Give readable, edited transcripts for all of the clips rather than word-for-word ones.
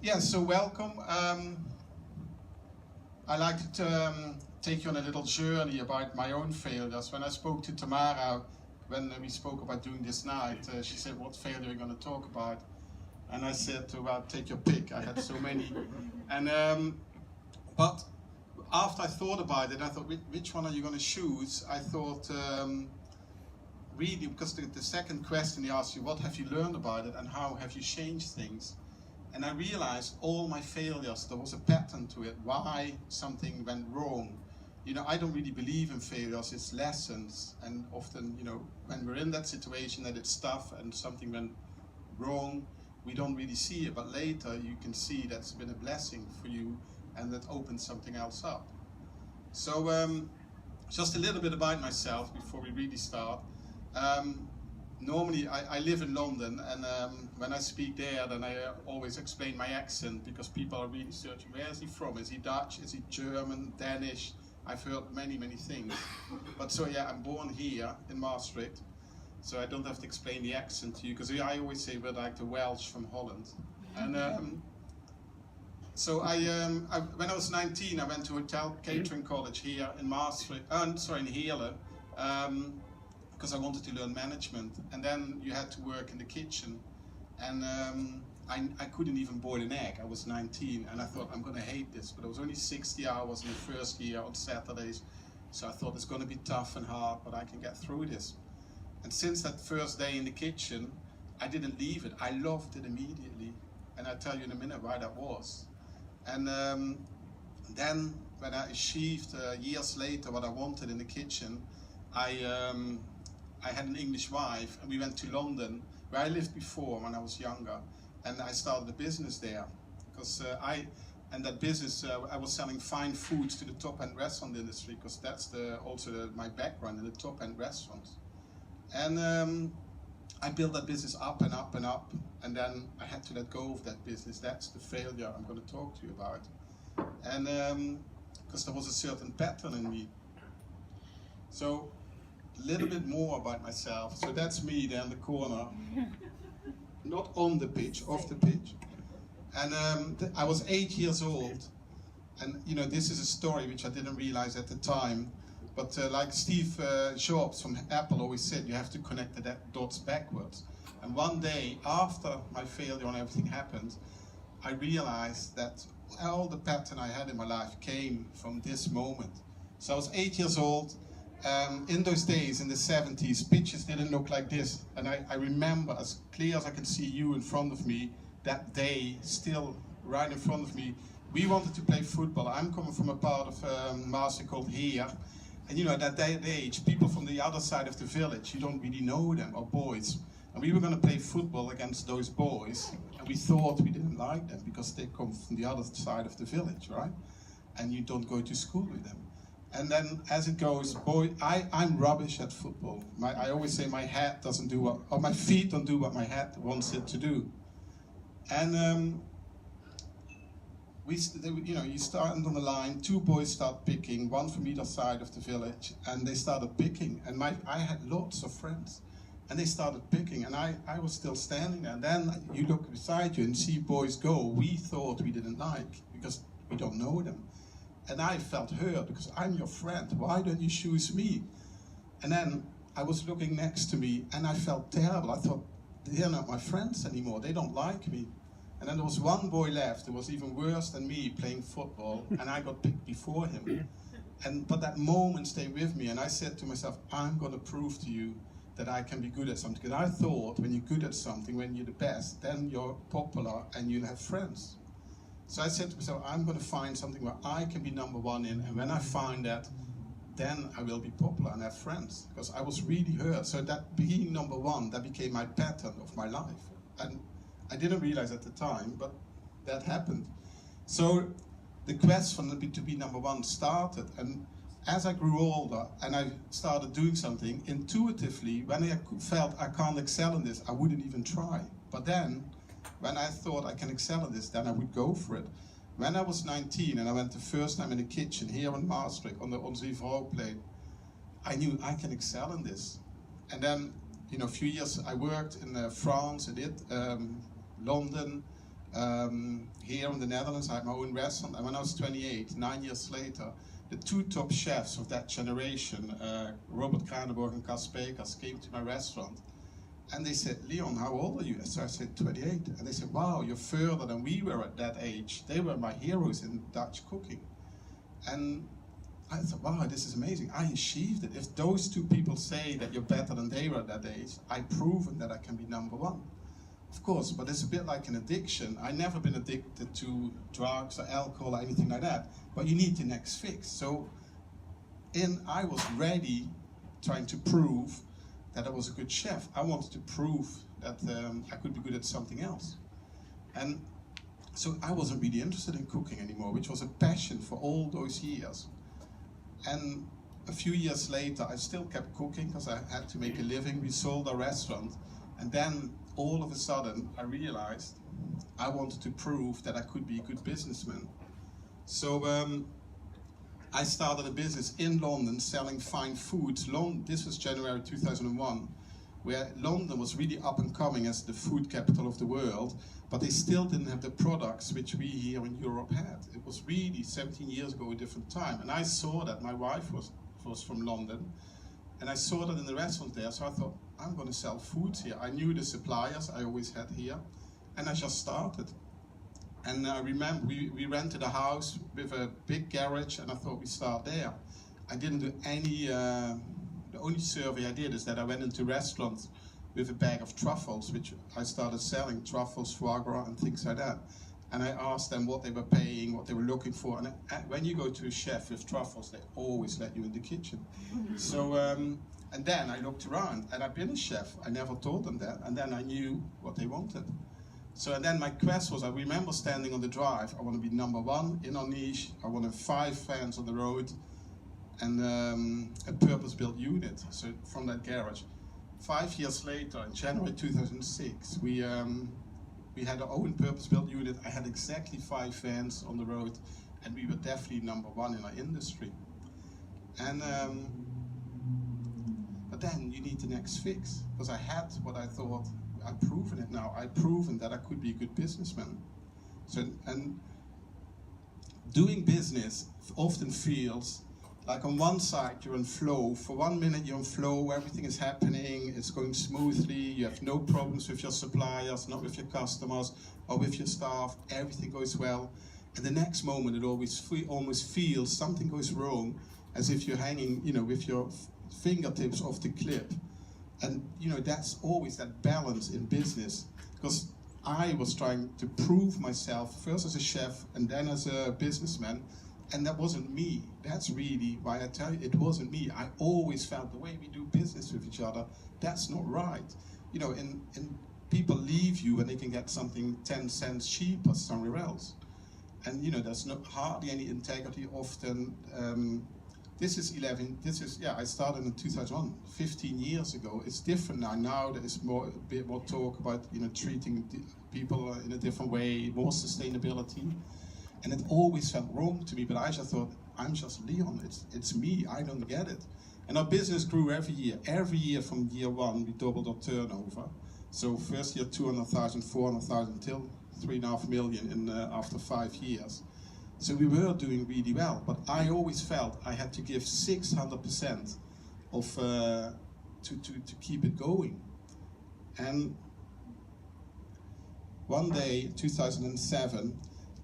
Yeah, so welcome. I like to take you on a little journey about my own failures. When I spoke to Tamara, when we spoke about doing this night, she said, what failure are you going to talk about? And I said, well, take your pick. I had so many. And but after I thought about it, I thought, which one are you going to choose? I thought, really, because the second question he asked you, what have you learned about it and how have you changed things? And I realized all my failures, there was a pattern to it, why something went wrong. You know, I don't really believe in failures, it's lessons. And often, you know, when we're in that situation that it's tough and something went wrong, we don't really see it. But later you can see that's been a blessing for you and that opens something else up. So just a little bit about myself before we really start. Normally, I live in London, and when I speak there, then I always explain my accent because people are really searching, where is he from? Is he Dutch? Is he German? Danish? I've heard many, many things. But so yeah, I'm born here in Maastricht, so I don't have to explain the accent to you, because I always say we're like the Welsh from Holland. And so when I was 19, I went to hotel catering college here in Maastricht, in Heerlen. Because I wanted to learn management, and then you had to work in the kitchen, and I couldn't even boil an egg. I was 19, and I thought I'm going to hate this, but it was only 60 hours in the first year on Saturdays, so I thought it's going to be tough and hard, but I can get through this. And since that first day in the kitchen, I didn't leave it. I loved it immediately, and I'll tell you in a minute why that was. And then when I achieved years later what I wanted in the kitchen, I had an English wife, and we went to London, where I lived before when I was younger, and I started a business there. Because and that business, I was selling fine foods to the top-end restaurant industry, because that's also my background in the top-end restaurants. And I built that business up and up and up, and then I had to let go of that business. That's the failure I'm going to talk to you about. And because there was a certain pattern in me. So, a little bit more about myself. So that's me there in the corner, not on the pitch, off the pitch. And I was 8 years old, and you know, this is a story which I didn't realize at the time, but like Steve Jobs from Apple always said, you have to connect the dots backwards. And one day, after my failure and everything happened, I realized that all the pattern I had in my life came from this moment. So I was 8 years old. In those days, in the 70s, pitches didn't look like this. And I remember, as clear as I can see you in front of me, that day, still right in front of me, we wanted to play football. I'm coming from a part of Maastricht called Heer. And you know, at that age, people from the other side of the village, you don't really know them, or boys. And we were going to play football against those boys, and we thought we didn't like them because they come from the other side of the village, right? And you don't go to school with them. And then, as it goes, I'm rubbish at football. I always say my head doesn't do what, or my feet don't do what my head wants it to do. And you start on the line, two boys start picking, one from either side of the village, and they started picking. And I had lots of friends, and they started picking, and I was still standing there. And then you look beside you and see boys go we thought we didn't like, because we don't know them. And I felt hurt, because I'm your friend, why don't you choose me? And then I was looking next to me, and I felt terrible. I thought, they're not my friends anymore, they don't like me. And then there was one boy left who was even worse than me playing football, and I got picked before him. But that moment stayed with me, and I said to myself, I'm going to prove to you that I can be good at something. Because I thought when you're good at something, when you're the best, then you're popular and you have friends. So I said to myself, I'm going to find something where I can be number one in, and when I find that, then I will be popular and have friends. Because I was really hurt. So that being number one, that became my pattern of my life. And I didn't realize at the time, but that happened. So the quest for to be number one started. And as I grew older and I started doing something, intuitively, when I felt I can't excel in this, I wouldn't even try. But then, when I thought I can excel in this, then I would go for it. When I was 19 and I went the first time in the kitchen here in Maastricht on the Onze Vrouw plate, I knew I can excel in this. And then, you know, a few years I worked in France, London, Here in the Netherlands, I had my own restaurant, and when I was 28, 9 years later, the two top chefs of that generation, Robert Kranenborg and Cas Pekers, came to my restaurant, and they said, "Leon, how old are you?" So I said, 28. And they said, "Wow, you're further than we were at that age." They were my heroes in Dutch cooking. And I thought, wow, this is amazing. I achieved it. If those two people say that you're better than they were at that age, I've proven that I can be number one. Of course, but it's a bit like an addiction. I've never been addicted to drugs or alcohol or anything like that, but you need the next fix. So I was ready, trying to prove that I was a good chef. I wanted to prove that I could be good at something else. And so I wasn't really interested in cooking anymore, which was a passion for all those years. And a few years later, I still kept cooking because I had to make a living. We sold our restaurant. And then all of a sudden, I realized I wanted to prove that I could be a good businessman. So I started a business in London selling fine foods. This was January 2001, where London was really up and coming as the food capital of the world, but they still didn't have the products which we here in Europe had. It was really 17 years ago, a different time. And I saw that. My wife was from London, and I saw that in the restaurant there, so I thought, I'm going to sell foods here. I knew the suppliers I always had here, and I just started. And I remember we rented a house with a big garage, and I thought we'd start there. I didn't do any, the only survey I did is that I went into restaurants with a bag of truffles, which I started selling, truffles, foie gras, and things like that. And I asked them what they were paying, what they were looking for. And when you go to a chef with truffles, they always let you in the kitchen. So, and then I looked around, and I've been a chef. I never told them that. And then I knew what they wanted. So, and then my quest was, I remember standing on the drive, I want to be number one in our niche. I want to have 5 fans on the road, and a purpose-built unit. So from that garage. 5 years later, in January 2006, we had our own purpose-built unit. I had exactly 5 vans on the road, and we were definitely number one in our industry. And but then you need the next fix, because I had what I thought. I've proven it now. I've proven that I could be a good businessman. So, and doing business often feels like on one side you're in flow. For 1 minute you're in flow, everything is happening, it's going smoothly, you have no problems with your suppliers, not with your customers, or with your staff, everything goes well. And the next moment it almost feels something goes wrong, as if you're hanging, with your fingertips off the cliff. And that's always that balance in business, because I was trying to prove myself first as a chef and then as a businessman, and that wasn't me. That's really why I tell you, it wasn't me. I always felt the way we do business with each other, that's not right. And people leave you when they can get something 10 cents cheaper somewhere else. And there's hardly any integrity often. I started in 2001, 15 years ago. It's different now. Now there is a bit more talk about, treating people in a different way, more sustainability. And it always felt wrong to me, but I just thought, I'm just Leon, it's me, I don't get it. And our business grew every year. Every year from year 1, we doubled our turnover. So first year 200,000, 400,000, till 3.5 million after 5 years. So we were doing really well, but I always felt I had to give 600% of to keep it going. And one day, 2007,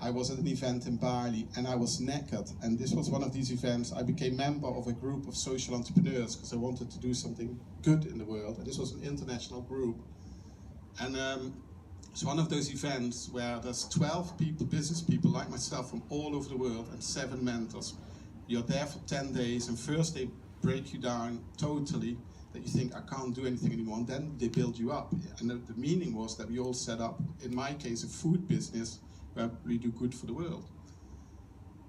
I was at an event in Bali and I was naked, and this was one of these events. I became member of a group of social entrepreneurs because I wanted to do something good in the world, and this was an international group. And it's one of those events where there's 12 people, business people like myself from all over the world, and 7 mentors. You're there for 10 days, and first they break you down totally, that you think, I can't do anything anymore, and then they build you up. And the meaning was that we all set up, in my case, a food business where we do good for the world.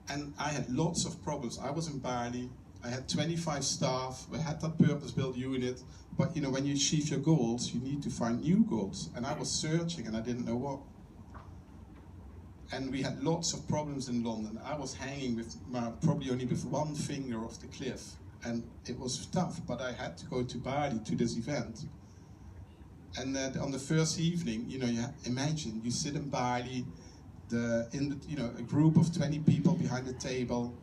And I had lots of problems. I was in Bali, I had 25 staff, we had that purpose-built unit, but when you achieve your goals, you need to find new goals. And I was searching and I didn't know what. And we had lots of problems in London. I was hanging with probably only with 1 finger off the cliff. And it was tough, but I had to go to Bali to this event. And on the first evening, you know, imagine you sit in Bali, a group of 20 people behind the table,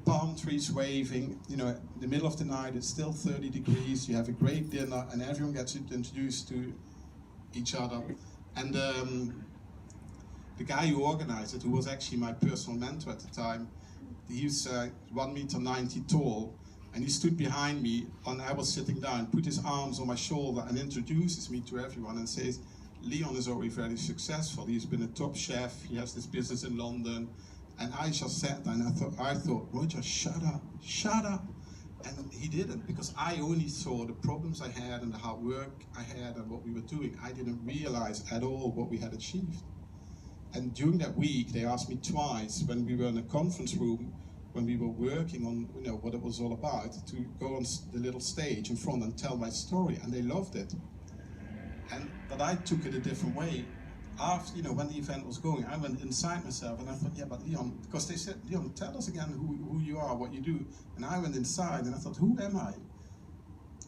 palm trees waving, you know, in the middle of the night, it's still 30 degrees, you have a great dinner, and everyone gets introduced to each other. And the guy who organized it, who was actually my personal mentor at the time, he's 1.90 meters tall, and he stood behind me, and I was sitting down, put his arms on my shoulder, and introduces me to everyone and says, Leon is already very successful. He's been a top chef. He has this business in London. And I just sat there and I thought, Roger, shut up. And he didn't, because I only saw the problems I had and the hard work I had and what we were doing. I didn't realize at all what we had achieved. And during that week, they asked me twice when we were in a conference room, when we were working on, you know, what it was all about, to go on the little stage in front and tell my story, and they loved it. But I took it a different way. After, you know, when the event was going, I went inside myself and I thought, yeah, but Leon, because they said, Leon, tell us again who you are, what you do. And I went inside and I thought, who am I?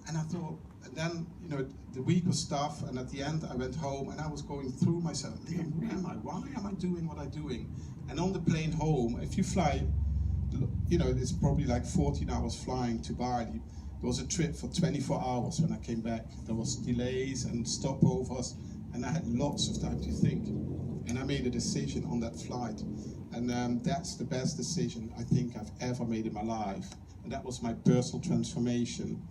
And I thought, and then, you know, the week was tough, and at the end I went home and I was going through myself, Leon, who am I? Why am I doing what I'm doing? And on the plane home, if you fly, you know, it's probably like 14 hours flying to Bali. There was a trip for 24 hours when I came back. There was delays and stopovers, and I had lots of time to think. And I made a decision on that flight. And that's the best decision I think I've ever made in my life. And that was my personal transformation.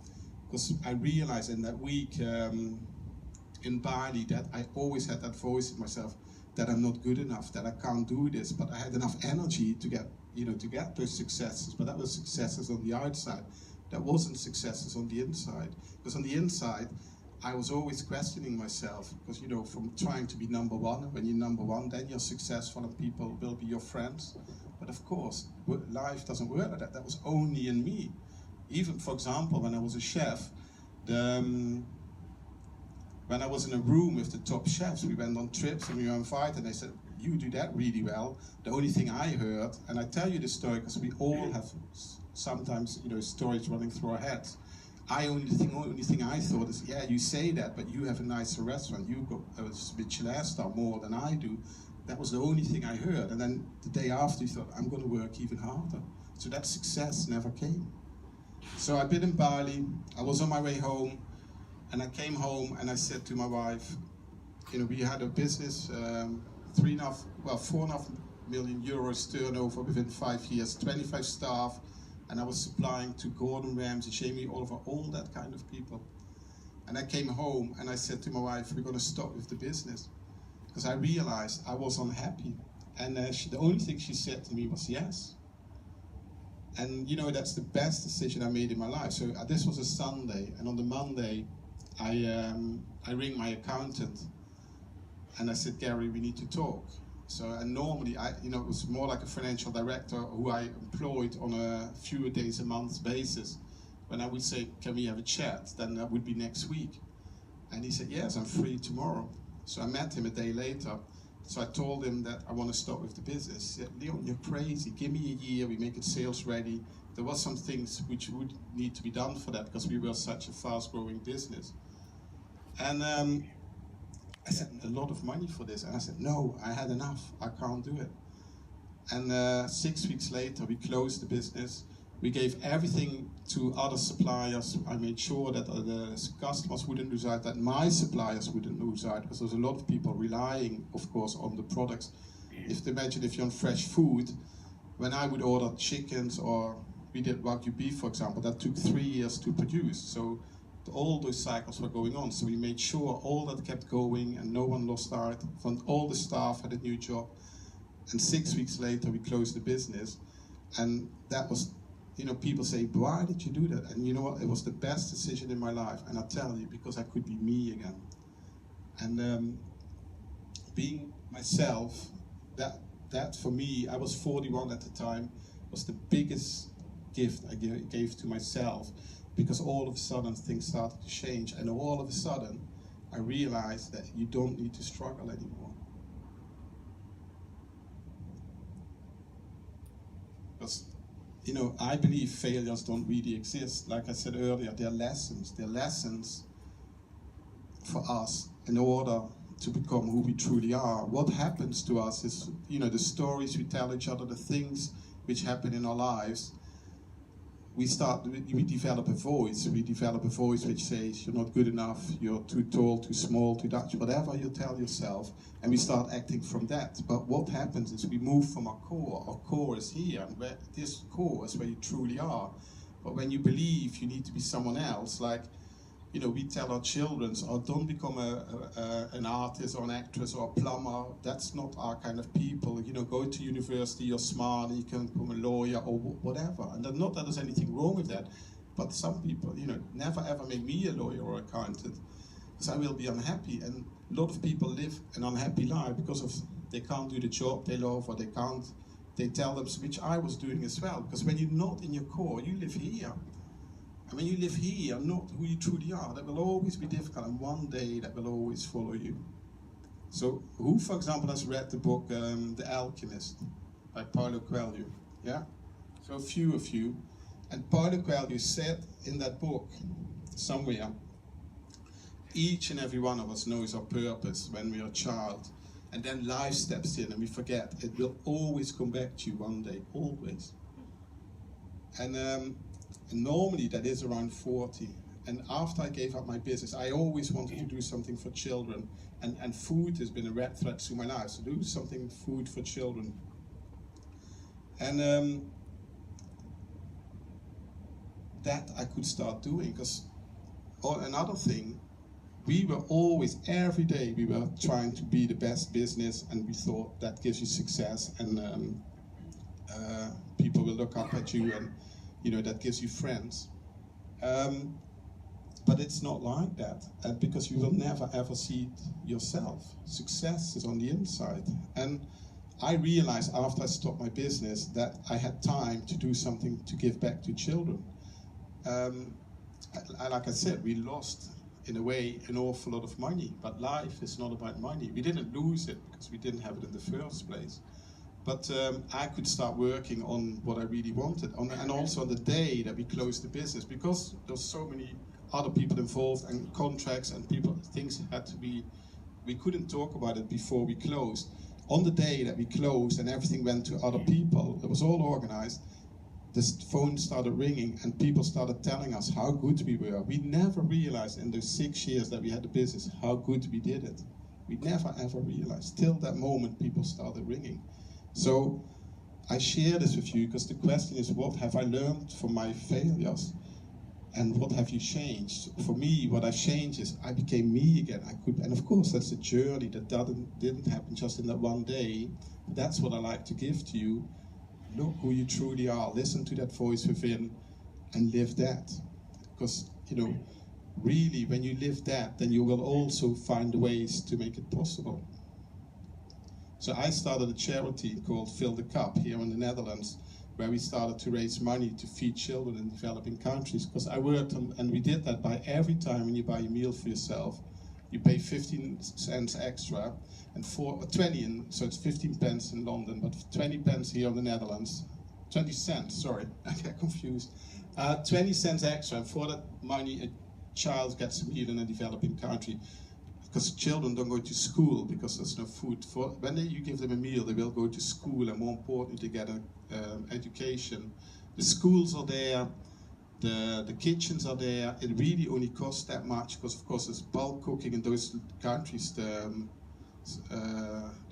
Because I realized in that week in Bali that I always had that voice in myself that I'm not good enough, that I can't do this, but I had enough energy to get, you know, to get those successes. But that was successes on the outside. That wasn't successes on the inside. Because on the inside, I was always questioning myself. Because, you know, from trying to be number one, when you're number one, then you're successful and people will be your friends. But of course, life doesn't work like that. That was only in me. Even, for example, when I was a chef, when I was in a room with the top chefs, we went on trips and we were invited, and they said, you do that really well. The only thing I heard, and I tell you this story because we all have sometimes, you know, stories running through our heads. Only thing I thought is, yeah, you say that, but you have a nicer restaurant. You go a Michelin star more than I do. That was the only thing I heard. And then the day after, you thought, I'm going to work even harder. So that success never came. So I've been in Bali. I was on my way home, and I came home and I said to my wife, you know, we had a business, 4.5 million euros turnover within 5 years, 25 staff. And I was supplying to Gordon Ramsay, Jamie Oliver, all that kind of people. And I came home and I said to my wife, we're going to stop with the business. Because I realized I was unhappy. And the only thing she said to me was yes. And you know, that's the best decision I made in my life. So this was a Sunday, and on the Monday, I ring my accountant. And I said, Gary, we need to talk. So, and normally, it was more like a financial director who I employed on a few days a month basis. When I would say, can we have a chat? Then that would be next week. And he said, yes, I'm free tomorrow. So I met him a day later. So I told him that I want to stop with the business. He said, Leon, you're crazy. Give me a year, we make it sales ready. There was some things which would need to be done for that because we were such a fast growing business. And I said, a lot of money for this. And I said, no, I had enough. I can't do it. And 6 weeks later, we closed the business. We gave everything to other suppliers. I made sure that the customers wouldn't lose out, that my suppliers wouldn't lose out, because there's a lot of people relying, of course, on the products. Imagine if you're on fresh food, when I would order chickens, or we did Wagyu beef, for example, that took 3 years to produce. So all those cycles were going on. So we made sure all that kept going and no one lost out. All the staff had a new job. And 6 weeks later, we closed the business. And that was, you know, people say, why did you do that? And you know what? It was the best decision in my life. And I tell you, because I could be me again. And being myself, that for me, I was 41 at the time, was the biggest gift I gave to myself. Because all of a sudden things started to change, and all of a sudden I realized that you don't need to struggle anymore. Because, you know, I believe failures don't really exist. Like I said earlier, they're lessons. They're lessons for us in order to become who we truly are. What happens to us is, the stories we tell each other, the things which happen in our lives, we develop a voice. We develop a voice which says, you're not good enough, you're too tall, too small, too Dutch, whatever you tell yourself, and we start acting from that. But what happens is we move from our core. Our core is here, and this core is where you truly are. But when you believe you need to be someone else, like, we tell our children, don't become an artist or an actress or a plumber. That's not our kind of people. Go to university, you're smart, you can become a lawyer or whatever. And not that there's anything wrong with that, but some people, never ever make me a lawyer or accountant, because I will be unhappy. And a lot of people live an unhappy life because of they can't do the job they love, or they tell them, which I was doing as well. Because when you're not in your core, you live here. And when you live here, not who you truly are, that will always be difficult, and one day that will always follow you. So, who, for example, has read the book The Alchemist by Paulo Coelho? Yeah? So a few of you. And Paulo Coelho said in that book, somewhere, each and every one of us knows our purpose when we are a child. And then life steps in and we forget. It will always come back to you one day, always. And normally that is around 40. And after I gave up my business, I always wanted to do something for children. And food has been a red thread through my life. So do something, food for children. And that I could start doing. Because another thing, we were always, every day, we were trying to be the best business, and we thought that gives you success, and people will look up at you, and that gives you friends. But it's not like that, because you will never ever see it yourself. Success is on the inside. And I realized after I stopped my business that I had time to do something to give back to children. Like I said, we lost, in a way, an awful lot of money, but life is not about money. We didn't lose it because we didn't have it in the first place. But I could start working on what I really wanted, and also on the day that we closed the business, because there's so many other people involved and contracts and things had to be, we couldn't talk about it before we closed. On the day that we closed and everything went to other people, it was all organized, the phone started ringing and people started telling us how good we were. We never realized in those 6 years that we had the business how good we did it. We never ever realized. Till that moment people started ringing. So I share this with you because the question is, what have I learned from my failures? And what have you changed? For me, what I've changed is I became me again. And of course that's a journey that didn't happen just in that one day. That's what I like to give to you. Look who you truly are. Listen to that voice within and live that. Because, really when you live that, then you will also find ways to make it possible. So I started a charity called Fill the Cup here in the Netherlands, where we started to raise money to feed children in developing countries. Because I worked on, and we did that by every time when you buy a meal for yourself, you pay 15 cents extra, and 20, so it's 15 pence in London, but 20 pence here in the Netherlands. 20 cents, sorry, I get confused. 20 cents extra, and for that money a child gets a meal in a developing country. Because children don't go to school because there's no food. When you give them a meal, they will go to school, and more importantly, they get an education. The schools are there, the kitchens are there. It really only costs that much because, of course, there's bulk cooking in those countries. The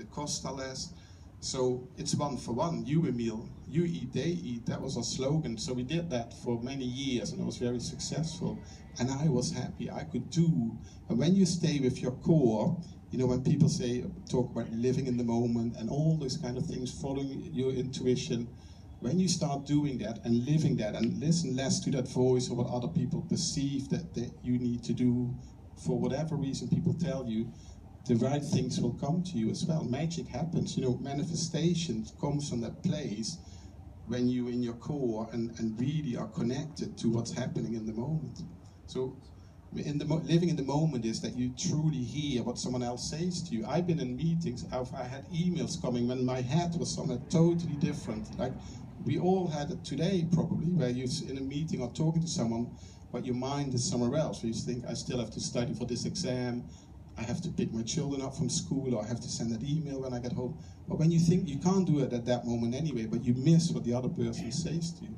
costs are less. So it's one for one. You a meal, you eat, they eat. That was our slogan. So we did that for many years, and it was very successful. And I was happy. I could do. And when you stay with your core, when people talk about living in the moment and all those kind of things, following your intuition, when you start doing that and living that and listen less to that voice or what other people perceive that you need to do for whatever reason people tell you, the right things will come to you as well. Magic happens. Manifestation comes from that place when you're in your core and really are connected to what's happening in the moment. So living in the moment is that you truly hear what someone else says to you. I've been in meetings, I had emails coming when my head was somewhere totally different. Like we all had it today probably, where you're in a meeting or talking to someone but your mind is somewhere else. Where you think, I still have to study for this exam, I have to pick my children up from school, or I have to send that email when I get home. But when you think you can't do it at that moment anyway, but you miss what the other person says to you.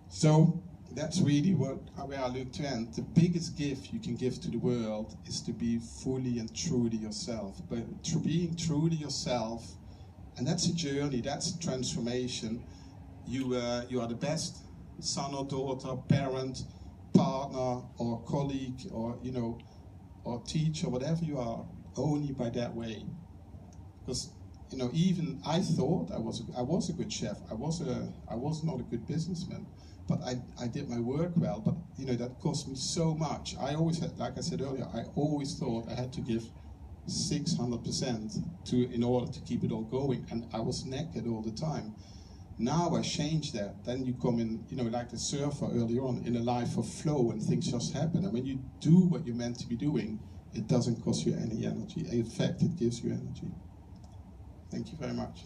So that's really where I look to end. The biggest gift you can give to the world is to be fully and truly yourself. But being truly yourself, and that's a journey, that's a transformation. You are the best son or daughter, parent, partner, or colleague, or or teacher, whatever you are, only by that way. Because even I thought I was a good chef. I was not a good businessman, but I did my work well. But that cost me so much. I always had, like I said earlier, I always thought I had to give 600% in order to keep it all going, and I was naked all the time. Now I changed that. Then you come in, like the surfer earlier on, in a life of flow, and things just happen. And when you do what you're meant to be doing, it doesn't cost you any energy. In fact, it gives you energy. Thank you very much.